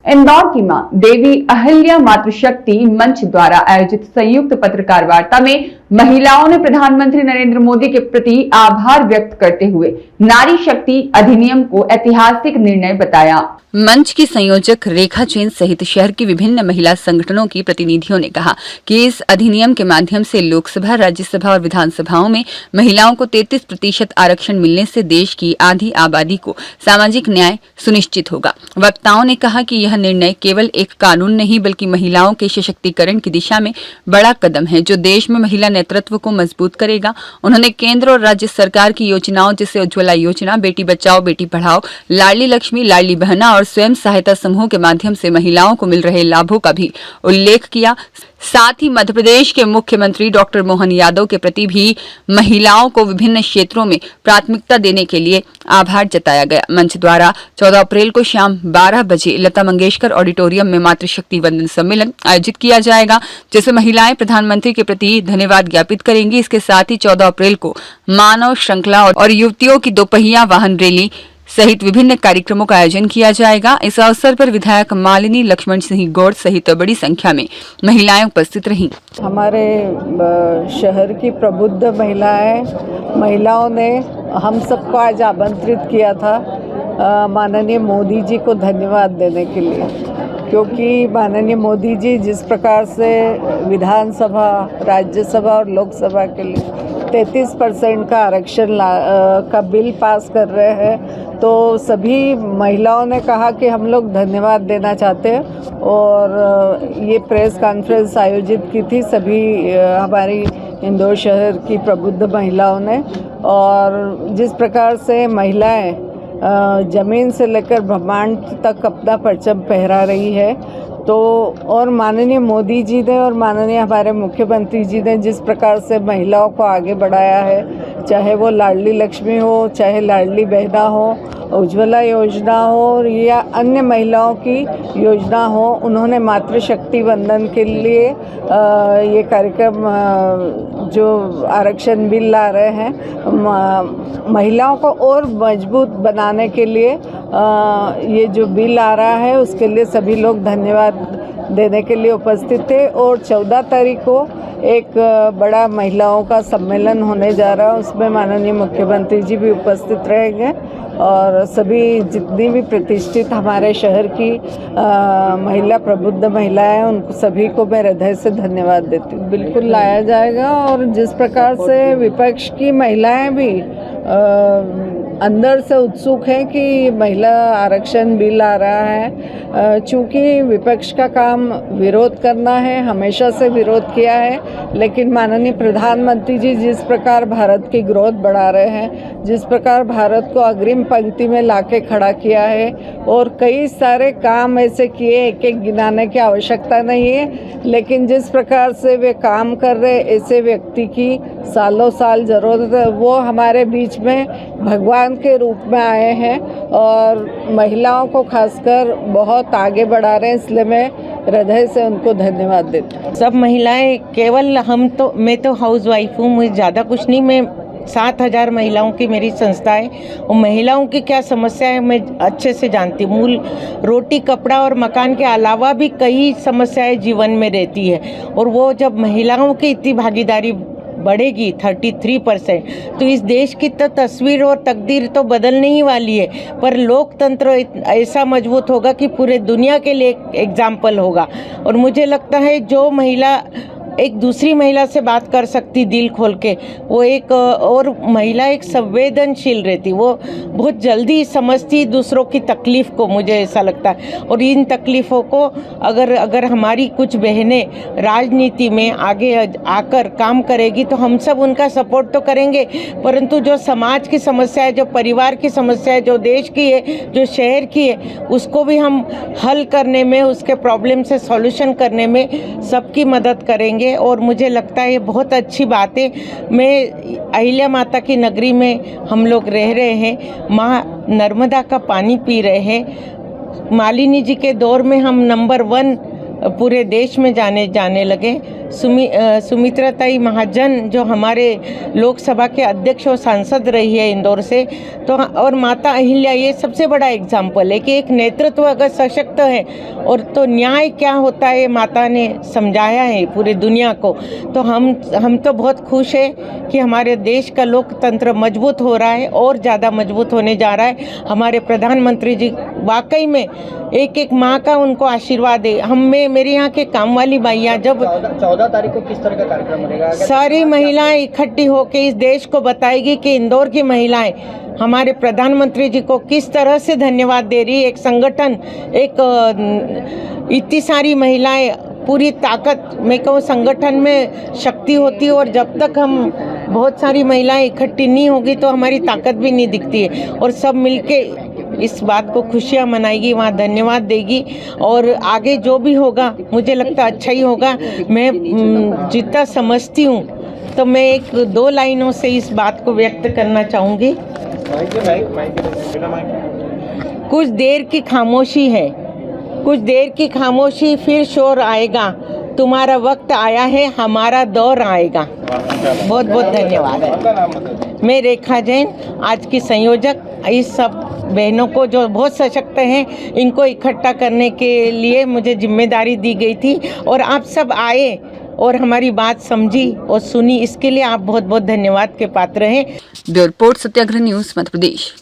इंदौर की मां देवी अहिल्या मातृशक्ति मंच द्वारा आयोजित संयुक्त पत्रकार वार्ता में महिलाओं ने प्रधानमंत्री नरेंद्र मोदी के प्रति आभार व्यक्त करते हुए नारी शक्ति अधिनियम को ऐतिहासिक निर्णय बताया। मंच की संयोजक रेखा चैन सहित शहर की विभिन्न महिला संगठनों की प्रतिनिधियों ने कहा कि इस अधिनियम के माध्यम से लोकसभा, राज्यसभा और विधानसभाओं में महिलाओं को 33% आरक्षण मिलने से देश की आधी आबादी को सामाजिक न्याय सुनिश्चित होगा। वक्ताओं ने कहा कि यह निर्णय केवल एक कानून नहीं बल्कि महिलाओं के सशक्तिकरण की दिशा में बड़ा कदम है जो देश में महिला नेतृत्व को मजबूत करेगा। उन्होंने केंद्र और राज्य सरकार की योजनाओं जैसे उज्ज्वला योजना, बेटी बचाओ बेटी पढ़ाओ, लाडली लक्ष्मी, लाडली बहना और स्वयं सहायता समूह के माध्यम से महिलाओं को मिल रहे लाभों का भी उल्लेख किया। साथ ही मध्य प्रदेश के मुख्यमंत्री डॉक्टर मोहन यादव के प्रति भी महिलाओं को विभिन्न क्षेत्रों में प्राथमिकता देने के लिए आभार जताया गया। मंच द्वारा 14 अप्रैल को शाम 12 बजे लता मंगेशकर ऑडिटोरियम में मातृशक्ति वंदन सम्मेलन आयोजित किया जाएगा, जिसमें महिलाएं प्रधानमंत्री के प्रति धन्यवाद ज्ञापित करेंगी। इसके साथ ही 14 अप्रैल को मानव श्रृंखला और युवतियों की दोपहिया वाहन रैली सहित विभिन्न कार्यक्रमों का आयोजन किया जाएगा। इस अवसर पर विधायक मालिनी लक्ष्मण सिंह गौड़ सहित बड़ी संख्या में महिलाएं उपस्थित रहीं। हमारे शहर की प्रबुद्ध महिलाओं ने हम सबको आज आमंत्रित किया था माननीय मोदी जी को धन्यवाद देने के लिए, क्योंकि माननीय मोदी जी जिस प्रकार से विधानसभा, राज्यसभा और लोकसभा के लिए 33% का आरक्षण का बिल पास कर रहे हैं, तो सभी महिलाओं ने कहा कि हम लोग धन्यवाद देना चाहते हैं और ये प्रेस कॉन्फ्रेंस आयोजित की थी सभी हमारी इंदौर शहर की प्रबुद्ध महिलाओं ने। और जिस प्रकार से महिलाएं जमीन से लेकर ब्रह्मांड तक अपना परचम फहरा रही है, तो और माननीय मोदी जी ने और माननीय हमारे मुख्यमंत्री जी ने जिस प्रकार से महिलाओं को आगे बढ़ाया है, चाहे वो लाडली लक्ष्मी हो, चाहे लाडली बहना हो, उज्ज्वला योजना हो या अन्य महिलाओं की योजना हो, उन्होंने मातृशक्ति वंदन के लिए ये कार्यक्रम जो आरक्षण बिल ला रहे हैं महिलाओं को और मजबूत बनाने के लिए ये जो बिल आ रहा है उसके लिए सभी लोग धन्यवाद देने के लिए उपस्थित थे। और 14 तारीख को एक बड़ा महिलाओं का सम्मेलन होने जा रहा है, उसमें माननीय मुख्यमंत्री जी भी उपस्थित रहेंगे और सभी जितनी भी प्रतिष्ठित हमारे शहर की महिला प्रबुद्ध महिलाएं उनको सभी को मैं हृदय से धन्यवाद देती हूँ। बिल्कुल लाया जाएगा और जिस प्रकार से विपक्ष की महिलाएं भी अंदर से उत्सुक हैं कि महिला आरक्षण बिल आ रहा है, चूँकि विपक्ष का काम विरोध करना है, हमेशा से विरोध किया है, लेकिन माननीय प्रधानमंत्री जी जिस प्रकार भारत की ग्रोथ बढ़ा रहे हैं, जिस प्रकार भारत को अग्रिम पंक्ति में लाके खड़ा किया है और कई सारे काम ऐसे किए, एक एक गिनाने की आवश्यकता नहीं है, लेकिन जिस प्रकार से वे काम कर रहे ऐसे व्यक्ति की सालों साल ज़रूरत है। वो हमारे बीच में भगवान के रूप में आए हैं और महिलाओं को खासकर बहुत आगे बढ़ा रहे हैं, इसलिए मैं हृदय से उनको धन्यवाद देती हूँ। सब महिलाएं, केवल मैं तो हाउस वाइफ हूँ, मुझे ज़्यादा कुछ नहीं, मैं 7,000 महिलाओं की मेरी संस्था है और महिलाओं की क्या समस्या है मैं अच्छे से जानती हूँ। मूल रोटी, कपड़ा और मकान के अलावा भी कई समस्याएं जीवन में रहती है और वो जब महिलाओं की इतनी भागीदारी बढ़ेगी 33%, तो इस देश की तो तस्वीर और तकदीर तो बदलने ही वाली है, पर लोकतंत्र ऐसा मजबूत होगा कि पूरे दुनिया के लिए एक एग्जाम्पल होगा। और मुझे लगता है जो महिला एक दूसरी महिला से बात कर सकती दिल खोल के, वो एक और महिला एक संवेदनशील रहती, वो बहुत जल्दी समझती दूसरों की तकलीफ़ को, मुझे ऐसा लगता है। और इन तकलीफ़ों को अगर हमारी कुछ बहनें राजनीति में आगे आकर काम करेगी तो हम सब उनका सपोर्ट तो करेंगे, परंतु जो समाज की समस्या है, जो परिवार की समस्या है, जो देश की है, जो शहर की है, उसको भी हम हल करने में, उसके प्रॉब्लम से सॉल्यूशन करने में सबकी मदद करेंगे। और मुझे लगता है ये बहुत अच्छी बात है। मैं अहिल्या माता की नगरी में हम लोग रह रहे हैं, माँ नर्मदा का पानी पी रहे हैं। मालिनी जी के दौर में हम नंबर 1 पूरे देश में जाने लगे। सुमित्राताई महाजन जो हमारे लोकसभा के अध्यक्ष और सांसद रही है इंदौर से, तो और माता अहिल्या, ये सबसे बड़ा एग्जाम्पल है कि एक नेतृत्व अगर सशक्त है और तो न्याय क्या होता है माता ने समझाया है पूरी दुनिया को। तो हम तो बहुत खुश है कि हमारे देश का लोकतंत्र मजबूत हो रहा है और ज़्यादा मजबूत होने जा रहा है। हमारे प्रधानमंत्री जी वाकई में एक माँ का उनको आशीर्वाद है। मेरे यहाँ के काम वाली बाइयाँ जब 14 तारीख को किस तरह का कार्यक्रम रहेगा? सारी महिलाएं इकट्ठी होकर इस देश को बताएगी कि इंदौर की महिलाएं हमारे प्रधानमंत्री जी को किस तरह से धन्यवाद दे रही है। एक संगठन, इतनी सारी महिलाएं, पूरी ताकत, मैं कहूँ संगठन में शक्ति होती है, और जब तक हम बहुत सारी महिलाएं इकट्ठी नहीं होगी तो हमारी ताकत भी नहीं दिखती है। और सब मिलके इस बात को खुशियाँ मनाएगी, वहाँ धन्यवाद देगी, और आगे जो भी होगा मुझे लगता है अच्छा ही होगा। मैं जितना समझती हूँ तो मैं 1-2 लाइनों से इस बात को व्यक्त करना चाहूँगी। कुछ देर की खामोशी है, कुछ देर की खामोशी, फिर शोर आएगा, तुम्हारा वक्त आया है, हमारा दौर आएगा। बहुत बहुत धन्यवाद। मैं रेखा जैन, आज की संयोजक। इस सब बहनों को जो बहुत सशक्त हैं, इनको इकट्ठा करने के लिए मुझे जिम्मेदारी दी गई थी, और आप सब आए और हमारी बात समझी और सुनी, इसके लिए आप बहुत बहुत धन्यवाद के पात्र हैं। ब्यूरो रिपोर्ट, सत्याग्रह न्यूज़, मध्य प्रदेश।